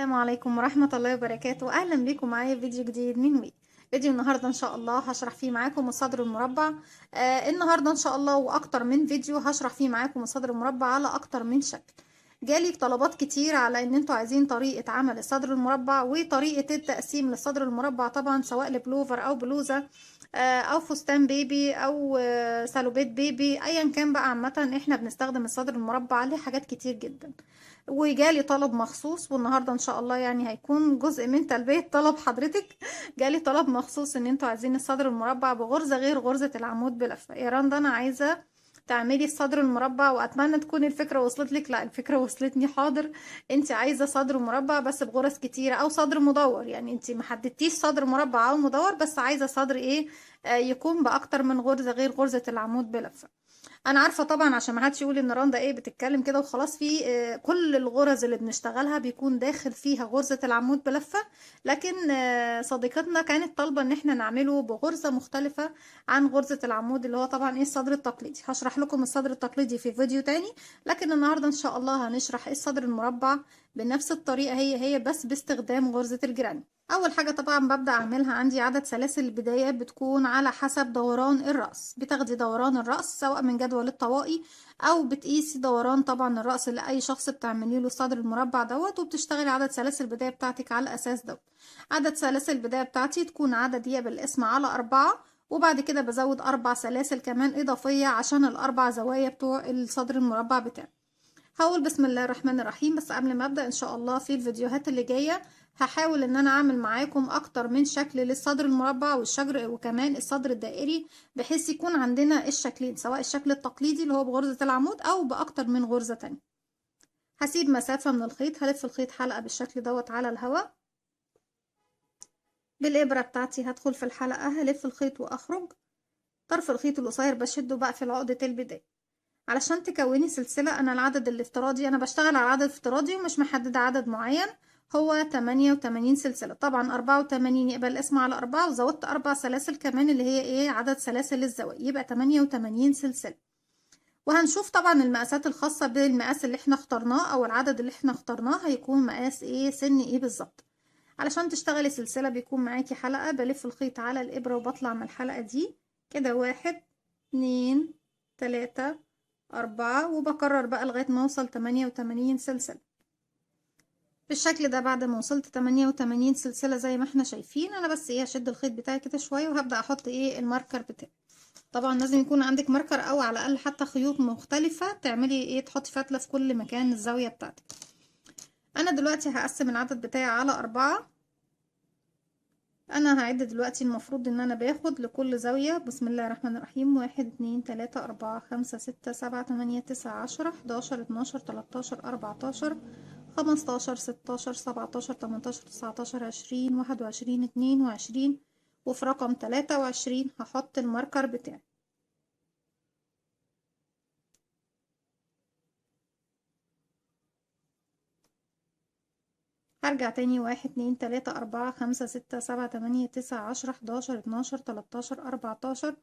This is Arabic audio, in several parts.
السلام عليكم ورحمة الله وبركاته. أهلا بيكم معايا في فيديو جديد من وي. فيديو النهاردة إن شاء الله هشرح فيه معاكم الصدر المربع. النهاردة إن شاء الله وأكتر من فيديو هشرح فيه معاكم الصدر المربع على أكتر من شكل. جالي طلبات كتير على إن انتوا عايزين طريقة عمل الصدر المربع وطريقة التقسيم للصدر المربع، طبعا سواء لبلوفر أو بلوزة أو فستان بيبي أو سالوبيت بيبي، أيا كان بقى. عامة احنا بنستخدم الصدر المربع لحاجات كتير جدا، وجالي طلب مخصوص، والنهارده ان شاء الله يعني هيكون جزء من تلبية طلب حضرتك. جالي طلب مخصوص ان انتوا عايزين الصدر المربع بغرزة غير غرزة العمود بلفة. يا رندا انا عايزة تعملي الصدر المربع، واتمنى تكون الفكرة وصلت لك. لا، الفكرة وصلتني. حاضر، انت عايزة صدر مربع بس بغرز كتيرة او صدر مدور، يعني انت محددتيش صدر مربع او مدور، بس عايزة صدر ايه؟ يكون باكتر من غرزة غير غرزة العمود بلفة. انا عارفه طبعا، عشان ما حدش يقول ان رندا ايه بتتكلم كده وخلاص. في كل الغرز اللي بنشتغلها بيكون داخل فيها غرزه العمود بلفه، لكن صديقتنا كانت طالبه ان احنا نعمله بغرزه مختلفه عن غرزه العمود، اللي هو طبعا ايه الصدر التقليدي. هشرح لكم الصدر التقليدي في فيديو تاني، لكن النهارده ان شاء الله هنشرح الصدر المربع بنفس الطريقه هي بس باستخدام غرزه الجراني. اول حاجه طبعا ببدا اعملها، عندي عدد سلاسل البدايه بتكون على حسب دوران الراس. بتاخدي دوران الراس سواء من جدول الطوائي او بتقيسي دوران طبعا الراس لاي شخص بتعملي له الصدر المربع دوت، وبتشتغلي عدد سلاسل البدايه بتاعتك على الاساس دوت. عدد سلاسل البدايه بتاعتي تكون عدد يا بالاسم على 4، وبعد كده بزود 4 سلاسل كمان اضافيه عشان الاربع زوايا بتوع الصدر المربع بتاعي. هقول بسم الله الرحمن الرحيم. بس قبل ما ابدا ان شاء الله في الفيديوهات اللي جايه هحاول ان انا اعمل معاكم اكتر من شكل للصدر المربع والشجر وكمان الصدر الدائري، بحيث يكون عندنا الشكلين، سواء الشكل التقليدي اللي هو بغرزة العمود او باكتر من غرزة تانية. هسيب مسافة من الخيط، هلف الخيط حلقة بالشكل دوت على الهواء. بالابرة بتاعتي هدخل في الحلقة، هلف الخيط واخرج. طرف الخيط القصير بشده بقى في عقدة البداية. علشان تكوني سلسلة، أنا العدد الافتراضي أنا بشتغل على عدد افتراضي ومش محددة عدد معين، هو 88 سلسلة. طبعا 84 يبقى الاسم على 4، وزودت 4 سلاسل كمان اللي هي ايه عدد سلاسل الزوايا، يبقى 88 سلسلة. وهنشوف طبعا المقاسات الخاصة بالمقاس اللي احنا اخترناه أو العدد اللي احنا اخترناه هيكون مقاس ايه، سن ايه بالظبط. علشان تشتغلي سلسلة بيكون معاكي حلقة، بلف الخيط على الإبرة وبطلع من الحلقة دي كده 1 2 3 4، وبكرر بقى لغاية ما اوصل 88 سلسلة بالشكل ده. بعد ما وصلت 88 سلسلة زي ما احنا شايفين، انا بس ايه هشد الخيط بتاعي كده شوية وهبدأ احط ايه الماركر بتاعي. طبعا لازم يكون عندك ماركر او على الاقل حتى خيوط مختلفة تعملي ايه تحطي فتلة في كل مكان الزاوية بتاعتك. انا دلوقتي هقسم العدد بتاعي على 4. انا هعد دلوقتي، المفروض ان انا باخد لكل زاوية بسم الله الرحمن الرحيم 1 2 3 4 5 6 7 8 9 10 11 12 13 14 15 16 17 18 19 20 21 22، وفي رقم 23 هحط الماركر بتاعي. هرجع تاني 1 2 3 4 5 6 7 8 9 10 11 12 13 14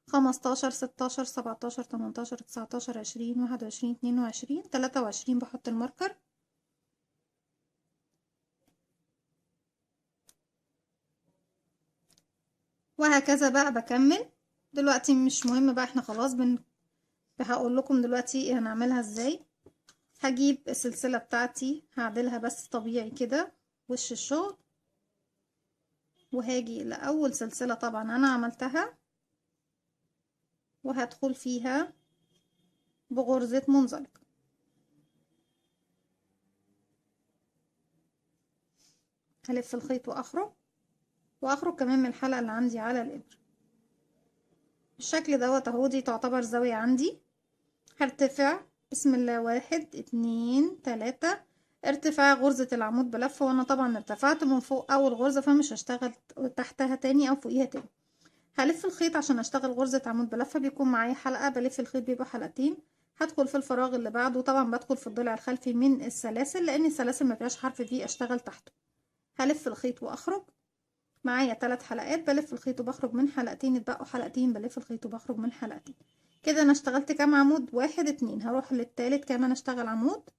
15 16 17 18 19 20 21 22 23 بحط الماركر. وهكذا بقى بكمل. دلوقتي مش مهم بقى، احنا خلاص هقول لكم دلوقتي ايه هنعملها ازاي. هجيب السلسلة بتاعتي هعدلها بس طبيعي كده وش الشغل، وهاجي لأول سلسلة طبعا أنا عملتها وهدخل فيها بغرزة منزلق. هلف الخيط وأخرج كمان من الحلقة اللي عندي على الإبرة بالشكل دوت اهو. دي تعتبر زاوية عندي. هرتفع بسم الله 1 2 3، ارتفاع غرزة العمود بلفة، وانا طبعا ارتفعت من فوق اول غرزة فمش هشتغل تحتها تاني او فوقيها تاني. هلف الخيط عشان اشتغل غرزة عمود بلفة، بيكون معايا حلقة، بلف الخيط بيبقى حلقتين. هدخل في الفراغ اللي بعده، طبعا بدخل في الضلع الخلفي من السلاسل لان السلاسل ما فيهاش حرف في اشتغل تحته. هلف الخيط واخرج معايا 3 حلقات، بلف الخيط وبخرج من حلقتين، اتبقوا حلقتين بلف الخيط وبخرج من حلقتين. كده انا اشتغلت كام عمود؟ 1 2. هروح للتالت كمان اشتغل عمود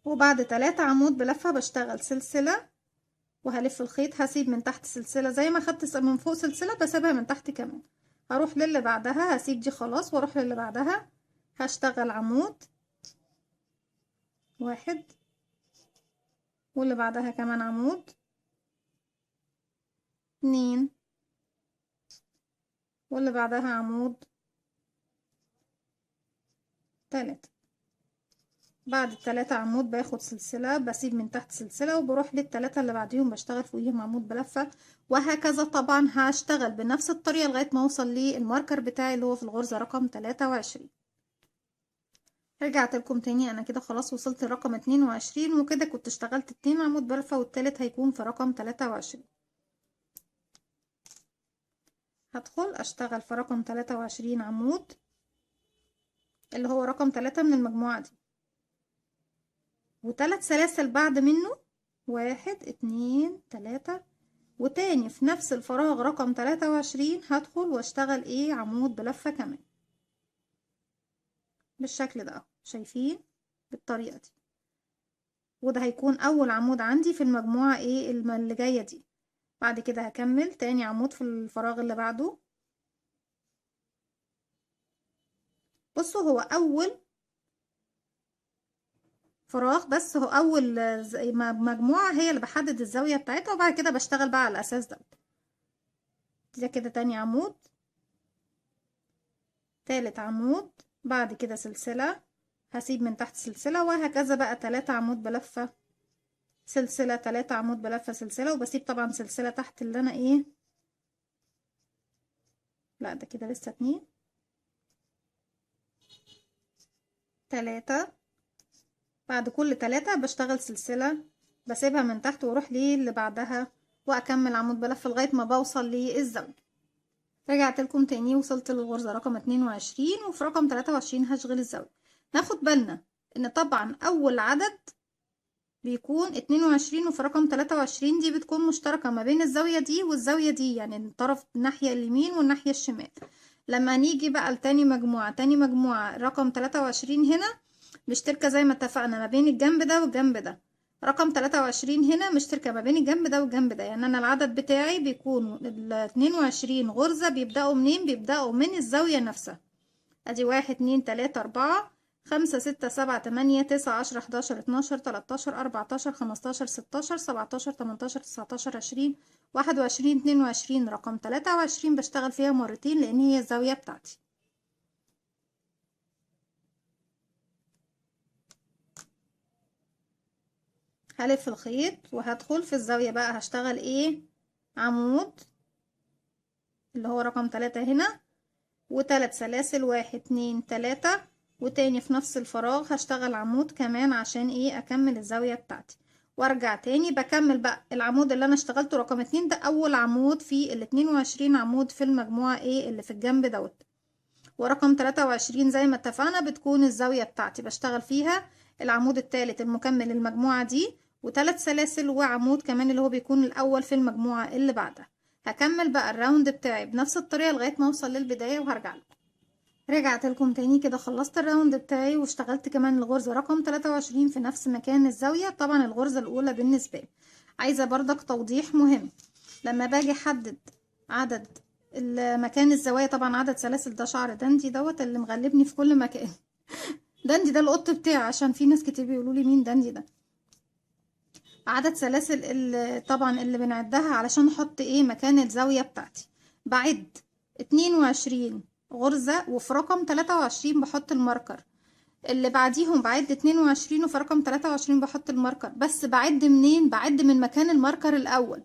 وبعد 3 عمود بلفة بشتغل سلسلة وهلف الخيط، هسيب من تحت سلسلة زي ما خدت من فوق سلسلة بسيبها من تحت كمان. هروح للي بعدها، هسيب دي خلاص واروح للي بعدها، هشتغل عمود 1 واللي بعدها كمان عمود 2 واللي بعدها عمود 3. بعد ال3 عمود باخد سلسلة، بسيب من تحت سلسلة وبروح لل3 اللي بعديهم بشتغل فوقيهم عمود بلفة، وهكذا. طبعا هشتغل بنفس الطريقة لغاية ما اوصل للماركر بتاعي اللي هو في الغرزة رقم 23. رجعت لكم تاني، انا كده خلاص وصلت لرقم 22 وكده كنت اشتغلت 2 عمود بلفة والتالت هيكون في رقم 23. هدخل اشتغل في رقم 23 عمود اللي هو رقم 3 من المجموعة دي، و3 سلاسل بعد منه 1 2 3، وتاني في نفس الفراغ رقم 23 هدخل واشتغل ايه عمود بلفة كمان بالشكل ده، شايفين بالطريقة دي. وده هيكون اول عمود عندي في المجموعة ايه اللي جاية دي. بعد كده هكمل تاني عمود في الفراغ اللي بعده. بصوا هو اول فراغ بس، هو اول مجموعة هي اللي بحدد الزاوية بتاعتها، وبعد كده بشتغل بقى على الاساس ده كده تاني عمود، تالت عمود، بعد كده سلسلة، هسيب من تحت سلسلة، وهكذا بقى 3 عمود بلفة سلسلة، 3 عمود بلفة سلسلة، وبسيب طبعا سلسلة تحت اللي انا ايه، لا ده كده لسه 2 3. بعد كل 3 بشتغل سلسلة بسيبها من تحت واروح ليه اللي بعدها واكمل عمود بلفة لغاية ما بوصل للزاوية. رجعت لكم تاني، وصلت للغرزة رقم 22 وفي رقم 23 هشغل الزاوية. ناخد بالنا ان طبعا اول عدد بيكون 22، وفي رقم 23 دي بتكون مشتركة ما بين الزاوية دي والزاوية دي، يعني الطرف الناحية اليمين والناحية الشمال. لما نيجي بقى لتاني مجموعة، تاني مجموعة رقم 23 هنا مشتركة زي ما اتفقنا ما بين الجنب ده والجنب ده. رقم 23 هنا مشتركة ما بين الجنب ده والجنب ده، يعني انا العدد بتاعي بيكون ال 22 غرزة بيبدأوا منين؟ بيبدأوا من الزاوية نفسها. ادي 1 2 3 4 5 6 7 8 9 10 11 12 13 14 15 16 17 18 19 20 21 22. رقم 23 بشتغل فيها مرتين لان هي الزاوية بتاعتي. هلف الخيط وهدخل في الزاوية بقى، هشتغل ايه عمود اللي هو رقم 3 هنا، و3 سلاسل 1 2 3، وتاني في نفس الفراغ هشتغل عمود كمان عشان ايه اكمل الزاوية بتاعتي، وارجع تاني بكمل بقى العمود اللي انا اشتغلته رقم 2 ده اول عمود في ال 22 عمود في المجموعة ايه اللي في الجنب دوت. ورقم 23 زي ما اتفقنا بتكون الزاوية بتاعتي بشتغل فيها العمود الثالث المكمل المجموعة دي، و3 سلاسل وعمود كمان اللي هو بيكون الاول في المجموعة اللي بعدها. هكمل بقى الراوند بتاعي بنفس الطريقة لغاية ما اوصل للبداية وهرجع لكم. رجعت لكم تاني كده، خلصت الراوند بتاعي واشتغلت كمان الغرزة رقم 23 في نفس مكان الزاوية. طبعا الغرزة الاولى بالنسبة لي عايزة بردك توضيح مهم. لما باجي احدد عدد مكان الزوايا، طبعا عدد سلاسل ده شعر دندي دوت اللي مغلبني في كل مكان. دندي ده القط بتاعي، عشان في ناس كتير بيقولوا لي مين دندي ده. عدد سلاسل طبعا اللي بنعدها علشان نحط ايه مكان الزاوية بتاعتي، بعد 22 غرزة وفي رقم 23 بحط الماركر، اللي بعديهم بعد 22 وفي رقم 23 بحط الماركر. بس بعد منين؟ بعد من مكان الماركر الاول،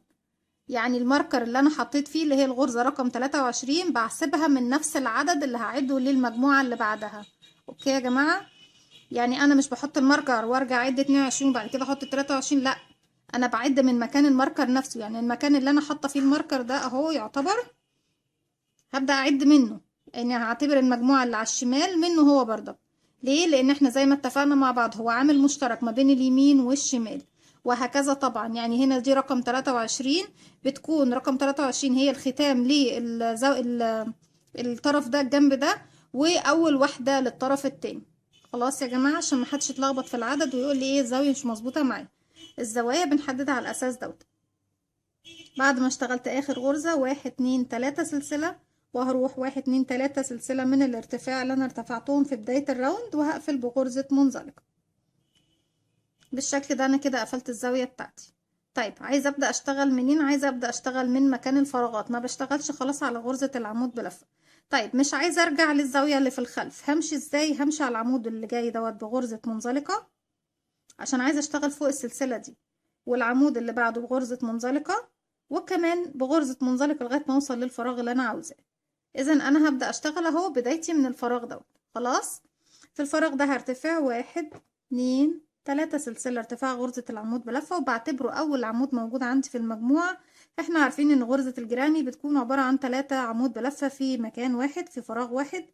يعني الماركر اللي انا حطيت فيه اللي هي الغرزة رقم 23 بحسبها من نفس العدد اللي هعده للمجموعة اللي بعدها. اوكي يا جماعة؟ يعني انا مش بحط الماركر وارجع اعد 22 وبعد كده احط 23، لا، انا بعد من مكان الماركر نفسه، يعني المكان اللي انا حاطه فيه الماركر ده اهو يعتبر هبدأ اعد منه، يعني هعتبر المجموعة اللي على الشمال منه هو برضه. ليه؟ لان احنا زي ما اتفقنا مع بعض هو عامل مشترك ما بين اليمين والشمال، وهكذا. طبعا يعني هنا دي رقم 23 بتكون رقم 23 هي الختام الطرف ده الجنب ده، واول واحدة للطرف التاني. خلاص يا جماعة، عشان محدش يتلخبط في العدد ويقول لي ايه الزاوية مش مظبوطة معايا. الزوايا بنحددها على الاساس دوت. بعد ما اشتغلت اخر غرزة 1 2 3 سلسلة، وهروح 1 2 3 سلسلة من الارتفاع اللي انا ارتفعتهم في بداية الراوند، وهقفل بغرزة منزلقة. بالشكل ده انا كده قفلت الزاوية بتاعتي. طيب عايزة ابدأ اشتغل منين؟ عايزة ابدأ اشتغل من مكان الفراغات، ما بشتغلش خلاص على غرزة العمود بلفة. طيب مش عايزة ارجع للزاوية اللي في الخلف، همشي ازاي؟ همشي على العمود اللي جاي دوت بغرزة منزلقة، عشان عايزة اشتغل فوق السلسلة دي، والعمود اللي بعده بغرزة منزلقة، وكمان بغرزة منزلقة لغاية ما اوصل للفراغ اللي انا عاوزاه. اذا انا هبدأ اشتغل اهو، بدايتي من الفراغ دوت. خلاص، في الفراغ ده هرتفع 1 2 3 سلسلة ارتفاع غرزة العمود بلفة، وبعتبره اول عمود موجود عندي في المجموعة. احنا عارفين ان غرزة الجراني بتكون عبارة عن 3 عمود بلفة في مكان واحد، في فراغ واحد.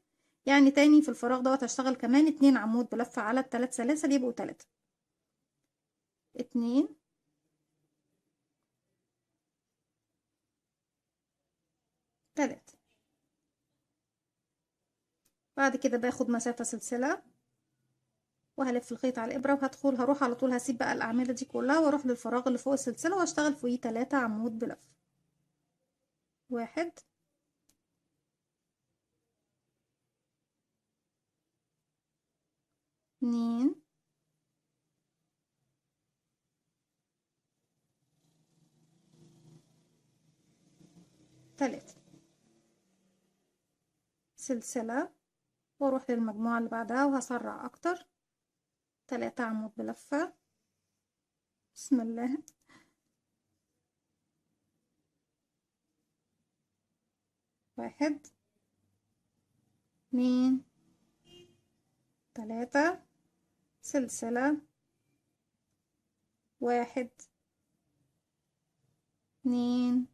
يعني تاني في الفراغ دوت هشتغل كمان 2 عمود بلفة على ال3 سلاسل، يبقوا 3. 2 3. بعد كده باخد مسافة سلسلة، وهلف الخيط على الإبرة وهدخل، هروح على طول هسيب بقى الأعمدة دي كلها واروح للفراغ اللي فوق السلسلة واشتغل فوقيه 3 عمود بلف. 1 2 3 سلسلة، واروح للمجموعة اللي بعدها وهسرع اكتر. 3 عمود بلفة. بسم الله. 1 2 3 سلسلة. 1 2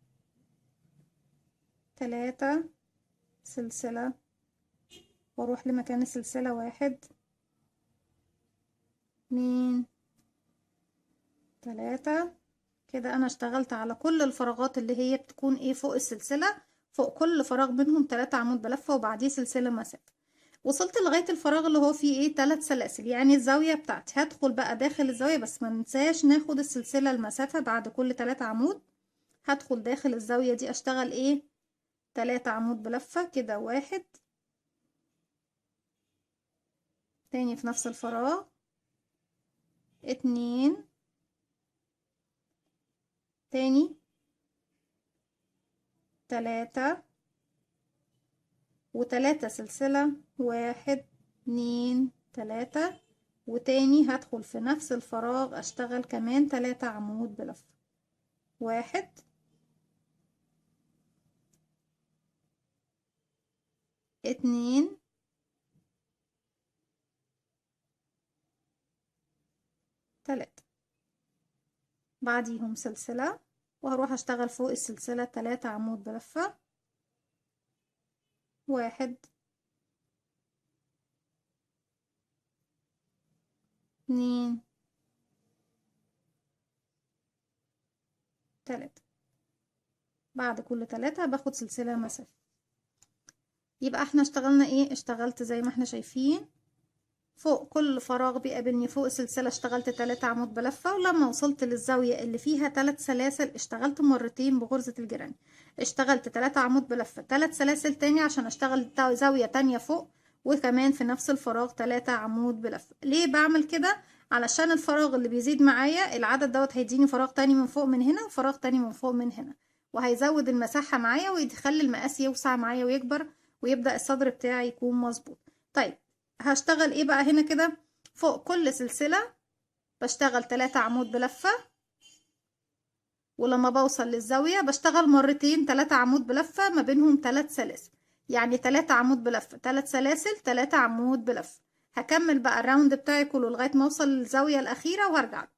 3 سلسلة، واروح لمكان السلسلة. 1 2 3. كده انا اشتغلت على كل الفراغات اللي هي بتكون ايه فوق السلسلة. فوق كل فراغ منهم 3 عمود بلفة، وبعديه سلسلة مسافة. وصلت لغاية الفراغ اللي هو فيه ايه 3 سلاسل، يعني الزاوية بتاعتي. هدخل بقى داخل الزاوية، بس ما ننساش ناخد السلسلة المسافة بعد كل 3 عمود. هدخل داخل الزاوية دي اشتغل ايه 3 عمود بلفة كده. 1 تاني في نفس الفراغ. 2 تاني. 3 و3 سلسلة. 1 2 3. وتاني هدخل في نفس الفراغ اشتغل كمان 3 عمود بلفة. 1 2 3. بعديهم سلسلة، وهروح اشتغل فوق السلسلة 3 عمود بلفة. 1 2 3. بعد كل 3 باخد سلسلة مسافة. يبقى احنا اشتغلنا ايه؟ اشتغلت زي ما احنا شايفين فوق كل فراغ بيقابلني فوق السلسلة اشتغلت 3 عمود بلفة، ولما وصلت للزاوية اللي فيها 3 سلاسل اشتغلت مرتين بغرزة الجيران. اشتغلت 3 عمود بلفة 3 سلاسل تاني عشان اشتغل زاوية تانية فوق، وكمان في نفس الفراغ 3 عمود بلفة. ليه بعمل كده؟ علشان الفراغ اللي بيزيد معايا العدد دوت هيديني فراغ تاني من فوق من هنا، وفراغ تاني من فوق من هنا، وهيزود المساحة معايا ويخلي المقاس يوسع معايا ويكبر، ويبدأ الصدر بتاعي يكون مظبوط. طيب هشتغل ايه بقى هنا كده؟ فوق كل سلسلة بشتغل 3 عمود بلفة، ولما بوصل للزاوية بشتغل مرتين 3 عمود بلفة ما بينهم 3 سلاسل. يعني 3 عمود بلفة 3 سلاسل 3 عمود بلفة. هكمل بقى الراوند بتاعي كله لغاية ما اوصل للزاوية الأخيرة وهرجع.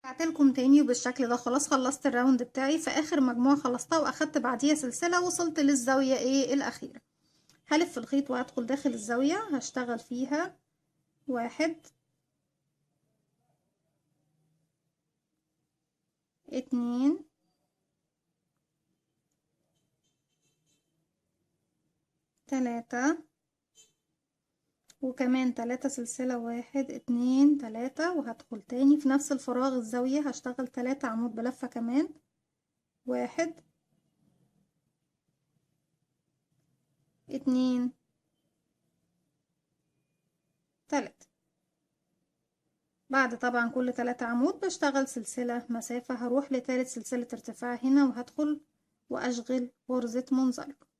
رجعت لكم تاني، وبالشكل ده خلاص خلصت الراوند بتاعي. في آخر مجموعة خلصتها واخدت بعديها سلسلة، وصلت للزاوية ايه الأخيرة. هلف الخيط وهدخل داخل الزاوية هشتغل فيها 1 2 3. وكمان 3 سلسلة، 1 2 3، وهدخل تاني في نفس الفراغ الزاوية هشتغل 3 عمود بلفة كمان، 1 2 3. بعد طبعا كل 3 عمود بشتغل سلسلة مسافة، هروح لتالت سلسلة ارتفاع هنا وهدخل واشغل غرزة منزلقة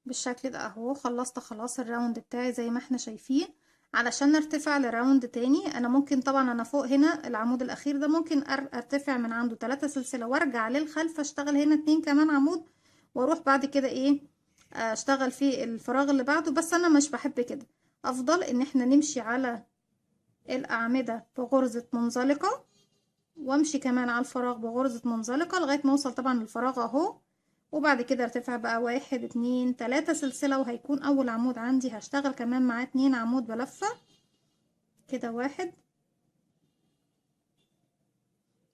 بالشكل ده اهو. خلصت خلاص الراوند بتاعي زي ما احنا شايفين. علشان نرتفع لراوند تاني انا ممكن طبعا انا فوق هنا العمود الاخير ده ممكن ارتفع من عنده 3 سلسلة وارجع للخلف اشتغل هنا 2 كمان عمود، واروح بعد كده ايه اشتغل في الفراغ اللي بعده. بس انا مش بحب كده، افضل ان احنا نمشي على الاعمدة بغرزة منزلقة وامشي كمان على الفراغ بغرزة منزلقة لغاية ما اوصل طبعا للفراغ اهو. وبعد كده ارتفع بقى 1 2 3 سلسلة، وهيكون اول عمود عندي هشتغل كمان معاه 2 عمود بلفة كده، 1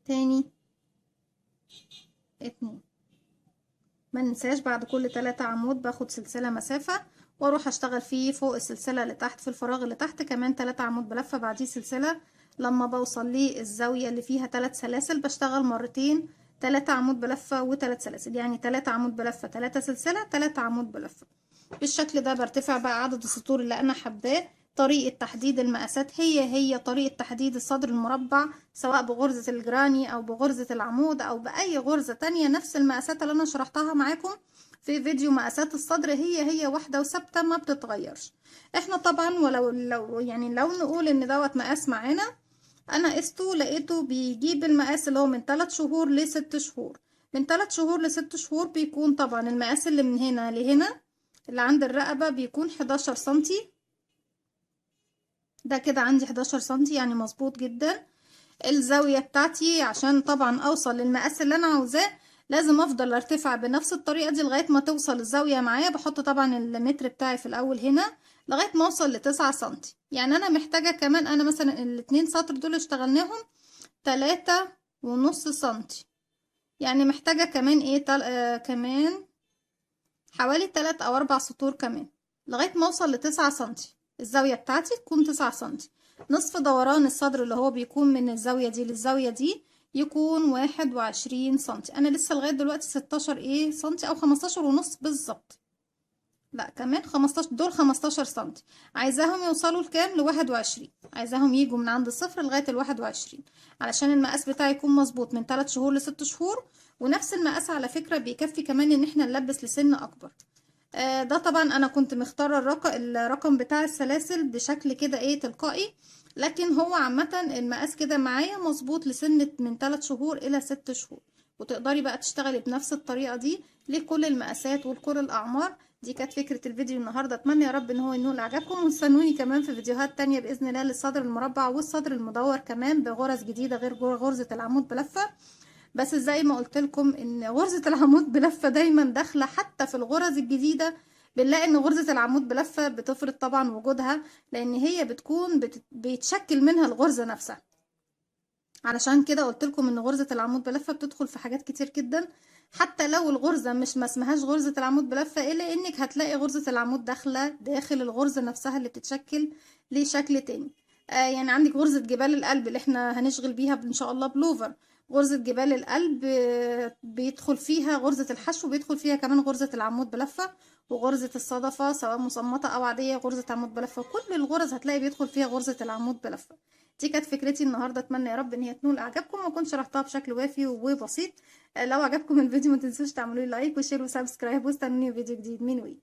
تاني 2. ما ننساش بعد كل 3 عمود باخد سلسلة مسافة واروح اشتغل فيه فوق السلسلة اللي تحت في الفراغ اللي تحت كمان 3 عمود بلفة، بعديه سلسلة. لما بوصل للزاوية اللي فيها 3 سلاسل بشتغل مرتين 3 عمود بلفة و3 سلاسل، يعني 3 عمود بلفة 3 سلسلة 3 عمود بلفة. بالشكل ده برتفع بقى عدد السطور اللي انا حباه. طريقة تحديد المقاسات هي طريقة تحديد الصدر المربع، سواء بغرزة الجراني او بغرزة العمود او باي غرزة تانية. نفس المقاسات اللي انا شرحتها معاكم في فيديو مقاسات الصدر هي واحدة وثابتة ما بتتغيرش. احنا طبعا لو نقول ان دوت مقاس معانا، انا قسته لقيته بيجيب المقاس اللي هو من 3 شهور ل 6 شهور. من 3 شهور ل 6 شهور بيكون طبعا المقاس اللي من هنا لهنا اللي عند الرقبة بيكون 11 سنتي. ده كده عندي 11 سنتي يعني مظبوط جدا. الزاوية بتاعتي عشان طبعا اوصل للمقاس اللي انا عاوزاه لازم افضل ارتفع بنفس الطريقة دي لغاية ما توصل الزاوية معايا. بحط طبعا المتر بتاعي في الاول هنا لغاية ما اوصل ل9 سنتي. يعني انا محتاجة كمان، انا مثلا ال2 سطر دول اشتغلناهم 3.5 سنتي، يعني محتاجة كمان ايه كمان حوالي 3 أو 4 سطور كمان لغاية ما اوصل ل9 سنتي. الزاوية بتاعتي تكون 9 سنتي. نصف دوران الصدر اللي هو بيكون من الزاوية دي للزاوية دي يكون 21 سنتي. انا لسه لغاية دلوقتي 16 سنتي او 15.5 بالظبط، لا كمان 15، دول 15 سنتي. عايزاهم يوصلوا لكام؟ ل21. عايزاهم يجوا من عند الصفر لغاية ال21 علشان المقاس بتاعي يكون مظبوط من 3 شهور ل6 شهور. ونفس المقاس على فكرة بيكفي كمان ان احنا نلبس لسن اكبر. ده طبعا انا كنت مختارة الرقم بتاع السلاسل بشكل كده تلقائي، لكن هو عامة المقاس كده معايا مظبوط لسن من 3 شهور الى 6 شهور. وتقدري بقى تشتغلي بنفس الطريقة دي لكل المقاسات ولكل الاعمار. دي كانت فكرة الفيديو النهاردة، اتمنى يا رب ان هو ينول اعجابكم، واستنوني كمان في فيديوهات تانية باذن الله للصدر المربع والصدر المدور كمان بغرز جديدة غير غرزة العمود بلفة. بس زي ما قلت لكم ان غرزة العمود بلفة دايما داخلة حتى في الغرز الجديدة. بنلاقي ان غرزة العمود بلفة بتفرض طبعا وجودها، لان هي بتكون بيتشكل منها الغرزة نفسها. علشان كده قلت لكم ان غرزة العمود بلفة بتدخل في حاجات كتير جدا. حتى لو الغرزة مش ما اسمهاش غرزة العمود بلفة، الا انك هتلاقي غرزة العمود داخلة داخل الغرزة نفسها اللي بتتشكل لشكل تاني. يعني عندك غرزة جبال القلب اللي احنا هنشغل بيها ان شاء الله بلوفر. غرزة جبال القلب بيدخل فيها غرزة الحشو، بيدخل فيها كمان غرزة العمود بلفة. وغرزة الصدفة سواء مصمتة او عادية غرزة عمود بلفة، كل الغرز هتلاقي بيدخل فيها غرزة العمود بلفة. دي كانت فكرتي النهارده، اتمنى يا رب ان هي تنول اعجابكم واكون شرحتها بشكل وافي وبسيط. لو عجبكم الفيديو ما تنسوش تعملوا لي لايك وشير وسبسكرايب، واستنوني فيديو جديد من وي.